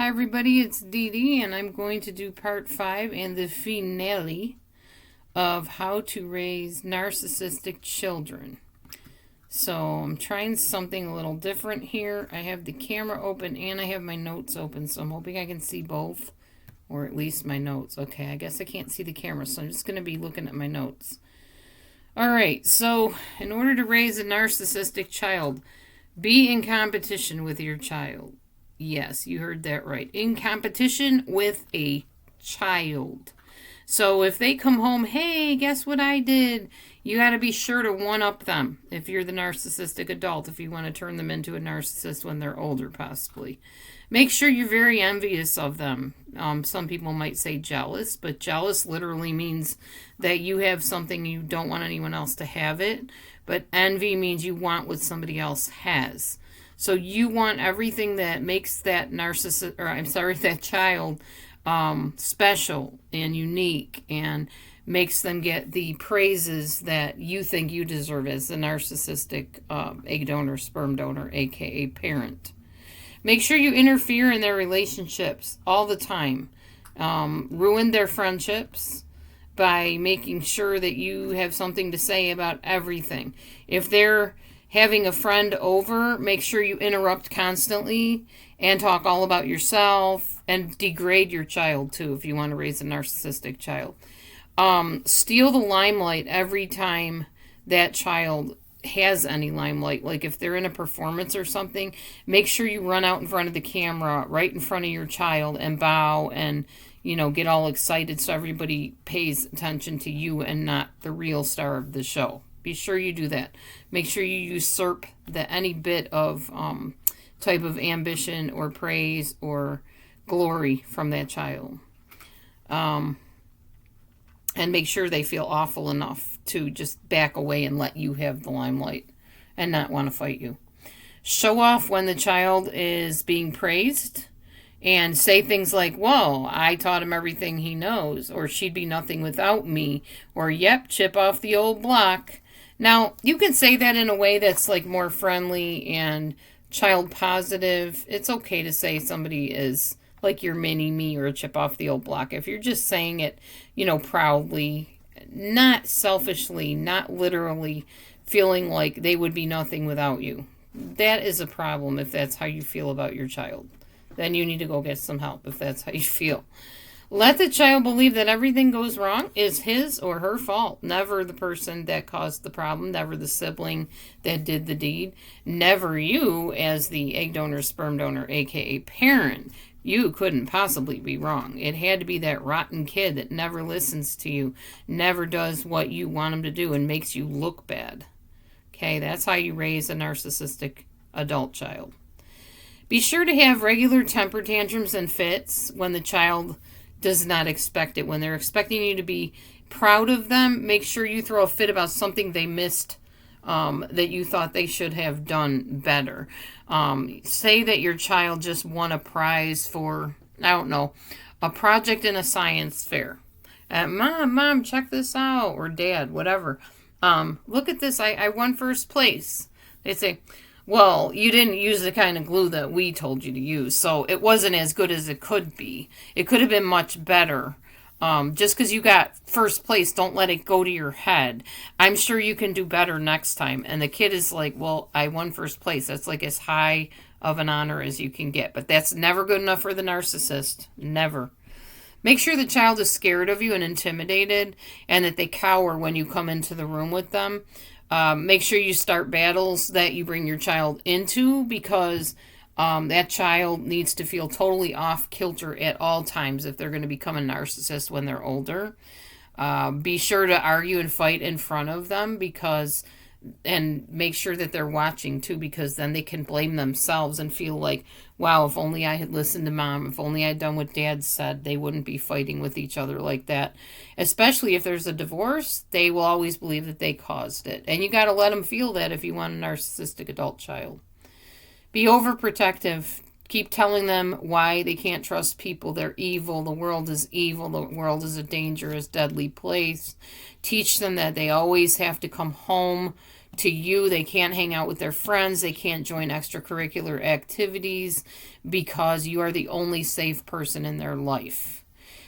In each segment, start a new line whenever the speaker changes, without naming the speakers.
Hi everybody, it's Dee Dee, and I'm going to do part 5 and the finale of how to raise narcissistic children. So I'm trying something a little different here. I have the camera open and I have my notes open, so I'm hoping I can see both, or at least my notes. Okay, I guess I can't see the camera, so I'm just going to be looking at my notes. Alright, so in order to raise a narcissistic child, be in competition with your child. Yes, you heard that right. In competition with a child. So if they come home, hey, guess what I did? You got to be sure to one-up them if you're the narcissistic adult, if you want to turn them into a narcissist when they're older, possibly. Make sure you're very envious of them. Some people might say jealous, but jealous literally means that you have something you don't want anyone else to have it. But envy means you want what somebody else has. So you want everything that makes that that child special and unique and makes them get the praises that you think you deserve as the narcissistic egg donor, sperm donor, aka parent. Make sure you interfere in their relationships all the time. Ruin their friendships by making sure that you have something to say about everything. If they're having a friend over, make sure you interrupt constantly and talk all about yourself and degrade your child too if you want to raise a narcissistic child. Steal the limelight every time that child has any limelight. Like if they're in a performance or something, make sure you run out in front of the camera right in front of your child and bow and get all excited so everybody pays attention to you and not the real star of the show. Be sure you do that. Make sure you usurp any bit of type of ambition or praise or glory from that child. And make sure they feel awful enough to just back away and let you have the limelight and not want to fight you. Show off when the child is being praised and say things like, whoa, I taught him everything he knows, or she'd be nothing without me, or yep, chip off the old block. Now, you can say that in a way that's like more friendly and child positive. It's okay to say somebody is like your mini me or a chip off the old block. If you're just saying it, proudly, not selfishly, not literally feeling like they would be nothing without you. That is a problem if that's how you feel about your child. Then you need to go get some help if that's how you feel. Let the child believe that everything goes wrong is his or her fault. Never the person that caused the problem. Never the sibling that did the deed. Never you as the egg donor, sperm donor, aka parent. You couldn't possibly be wrong. It had to be that rotten kid that never listens to you, never does what you want him to do, and makes you look bad. Okay, that's how you raise a narcissistic adult child. Be sure to have regular temper tantrums and fits when the child does not expect it. When they're expecting you to be proud of them, make sure you throw a fit about something they missed that you thought they should have done better. Say that your child just won a prize for, I don't know, a project in a science fair. Mom, check this out. Or Dad, whatever. Look at this. I won first place. They say, well, you didn't use the kind of glue that we told you to use, so it wasn't as good as it could be. It could have been much better. Just because you got first place, don't let it go to your head. I'm sure you can do better next time. And the kid is like, well, I won first place. That's like as high of an honor as you can get. But that's never good enough for the narcissist. Never. Make sure the child is scared of you and intimidated and that they cower when you come into the room with them. Make sure you start battles that you bring your child into because that child needs to feel totally off kilter at all times if they're going to become a narcissist when they're older. Be sure to argue and fight in front of them and make sure that they're watching too, because then they can blame themselves and feel like, wow, if only I had listened to Mom, if only I'd done what Dad said, they wouldn't be fighting with each other like that. Especially if there's a divorce, they will always believe that they caused it. And you got to let them feel that if you want a narcissistic adult child. Be overprotective. Keep telling them why they can't trust people. They're evil. The world is evil. The world is a dangerous, deadly place. Teach them that they always have to come home to you. They can't hang out with their friends. They can't join extracurricular activities because you are the only safe person in their life.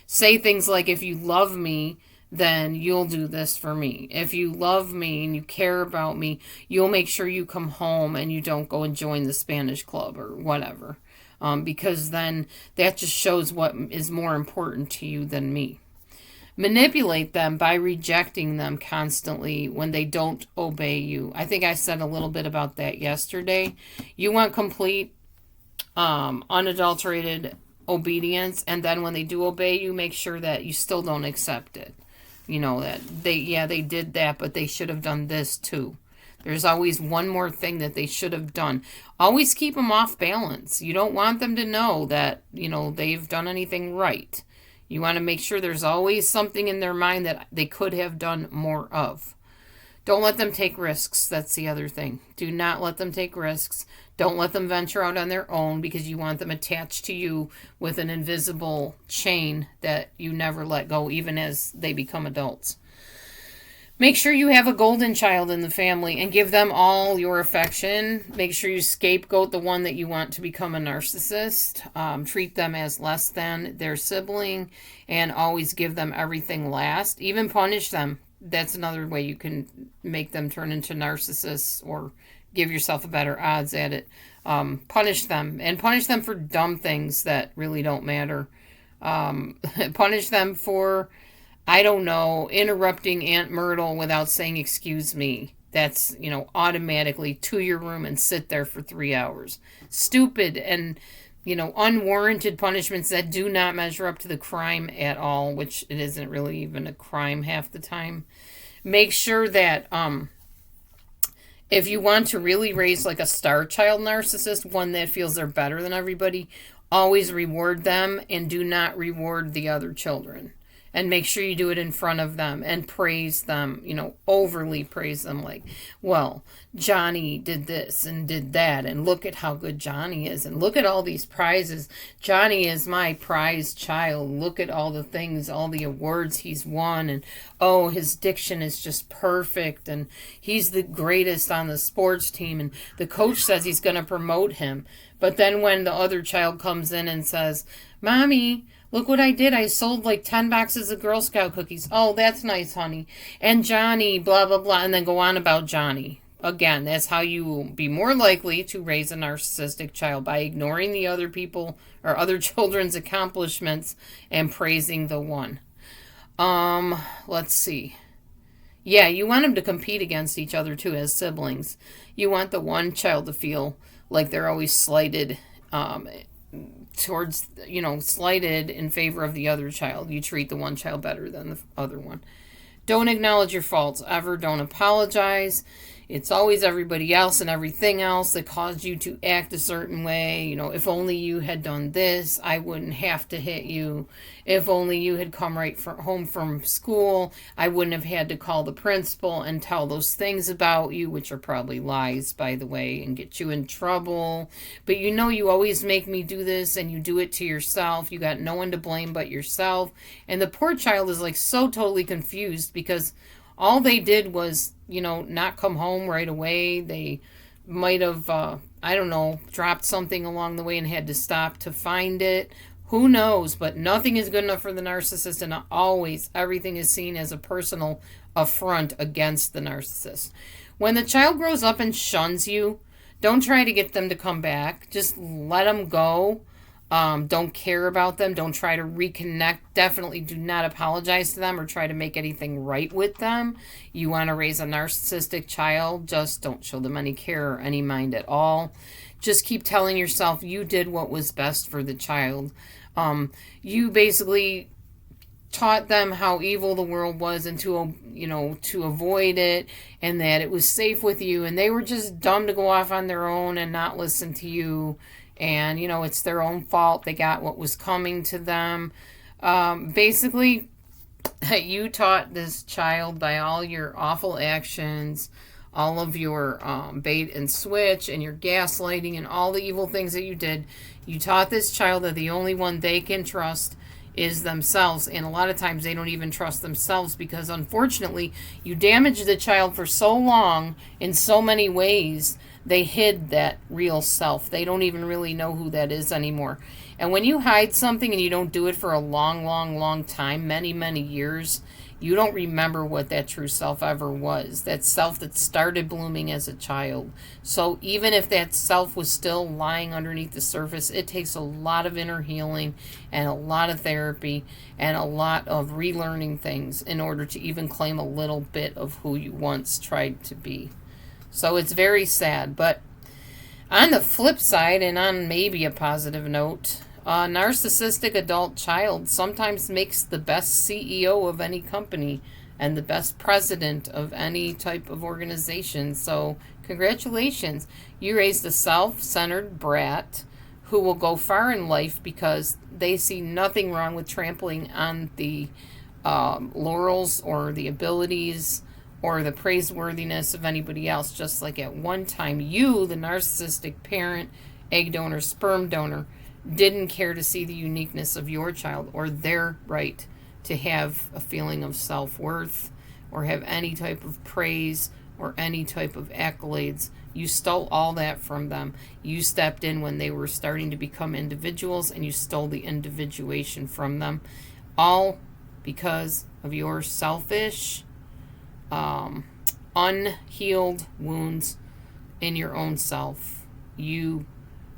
Say things like, if you love me, then you'll do this for me. If you love me and you care about me, you'll make sure you come home and you don't go and join the Spanish club or whatever. Because then that just shows what is more important to you than me. Manipulate them by rejecting them constantly when they don't obey you. I think I said a little bit about that yesterday. You want complete, unadulterated obedience, and then when they do obey you, make sure that you still don't accept it. You know, that they did that, but they should have done this too. There's always one more thing that they should have done. Always keep them off balance. You don't want them to know that, they've done anything right. You want to make sure there's always something in their mind that they could have done more of. Don't let them take risks. That's the other thing. Do not let them take risks. Don't let them venture out on their own, because you want them attached to you with an invisible chain that you never let go, even as they become adults. Make sure you have a golden child in the family and give them all your affection. Make sure you scapegoat the one that you want to become a narcissist. Treat them as less than their sibling and always give them everything last. Even punish them. That's another way you can make them turn into narcissists, or give yourself a better odds at it. Punish them, and punish them for dumb things that really don't matter. Punish them for, I don't know, interrupting Aunt Myrtle without saying, excuse me. That's, automatically to your room and sit there for 3 hours. Stupid and, unwarranted punishments that do not measure up to the crime at all, which it isn't really even a crime half the time. Make sure that, if you want to really raise like a star child narcissist, one that feels they're better than everybody, always reward them and do not reward the other children. And make sure you do it in front of them and praise them, overly praise them, like, well, Johnny did this and did that, and look at how good Johnny is, and look at all these prizes. Johnny is my prized child. Look at all the things, all the awards he's won, and oh, his diction is just perfect, and he's the greatest on the sports team, and the coach says he's going to promote him. But then when the other child comes in and says, Mommy, look what I did. I sold like 10 boxes of Girl Scout cookies. Oh, that's nice, honey. And Johnny, blah, blah, blah. And then go on about Johnny. Again, that's how you will be more likely to raise a narcissistic child, by ignoring the other people or other children's accomplishments and praising the one. Let's see. Yeah, you want them to compete against each other too as siblings. You want the one child to feel like they're always slighted, slighted in favor of the other child. You treat the one child better than the other one. Don't acknowledge your faults ever. Don't apologize. It's always everybody else and everything else that caused you to act a certain way. If only you had done this, I wouldn't have to hit you. If only you had come right home from school, I wouldn't have had to call the principal and tell those things about you, which are probably lies, by the way, and get you in trouble. But you always make me do this, and you do it to yourself. You got no one to blame but yourself. And the poor child is like so totally confused, because all they did was, not come home right away. They might have, dropped something along the way and had to stop to find it. Who knows? But nothing is good enough for the narcissist, and always everything is seen as a personal affront against the narcissist. When the child grows up and shuns you, don't try to get them to come back. Just let them go. Don't care about them. Don't try to reconnect. Definitely do not apologize to them or try to make anything right with them. You want to raise a narcissistic child, just don't show them any care or any mind at all. Just keep telling yourself you did what was best for the child. You basically taught them how evil the world was, and to avoid it, and that it was safe with you, and they were just dumb to go off on their own and not listen to you. And, it's their own fault. They got what was coming to them. Basically, you taught this child by all your awful actions, all of your bait and switch and your gaslighting and all the evil things that you did. You taught this child that the only one they can trust is themselves. And a lot of times they don't even trust themselves because, unfortunately, you damage the child for so long in so many ways, they hid that real self. They don't even really know who that is anymore. And when you hide something and you don't do it for a long, long, long time, many, many years, you don't remember what that true self ever was. That self that started blooming as a child. So even if that self was still lying underneath the surface, it takes a lot of inner healing and a lot of therapy and a lot of relearning things in order to even claim a little bit of who you once tried to be. So it's very sad. But on the flip side, and on maybe a positive note, a narcissistic adult child sometimes makes the best CEO of any company and the best president of any type of organization. So congratulations. You raised a self-centered brat who will go far in life because they see nothing wrong with trampling on the laurels or the abilities or the praiseworthiness of anybody else. Just like at one time, you, the narcissistic parent, egg donor, sperm donor, didn't care to see the uniqueness of your child or their right to have a feeling of self-worth or have any type of praise or any type of accolades. You stole all that from them. You stepped in when they were starting to become individuals and you stole the individuation from them, all because of your selfish, unhealed wounds in your own self. You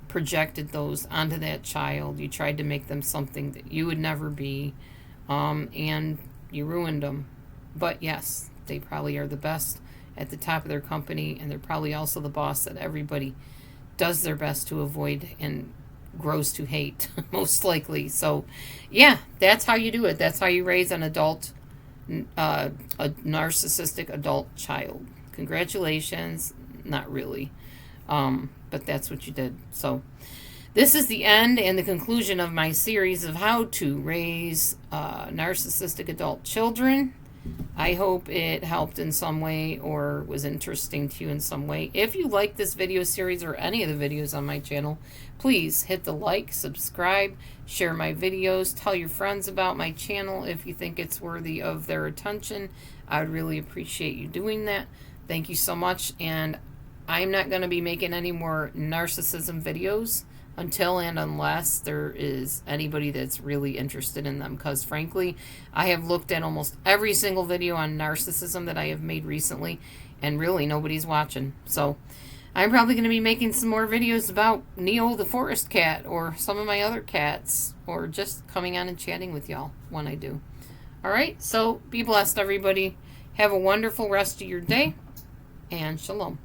projected those onto that child. You tried to make them something that you would never be, and you ruined them. But yes, they probably are the best at the top of their company, and they're probably also the boss that everybody does their best to avoid and grows to hate, most likely. So yeah, that's how you do it. That's how you raise an adult, a narcissistic adult child. Congratulations. Not really. But that's what you did. So this is the end and the conclusion of my series of how to raise narcissistic adult children. I hope it helped in some way or was interesting to you in some way. If you like this video series or any of the videos on my channel, please hit the like, subscribe, share my videos, tell your friends about my channel if you think it's worthy of their attention. I would really appreciate you doing that. Thank you so much, and I'm not going to be making any more narcissism videos until and unless there is anybody that's really interested in them. Because frankly, I have looked at almost every single video on narcissism that I have made recently, and really nobody's watching. So I'm probably going to be making some more videos about Neo the forest cat or some of my other cats, or just coming on and chatting with y'all when I do. Alright, so be blessed, everybody. Have a wonderful rest of your day, and shalom.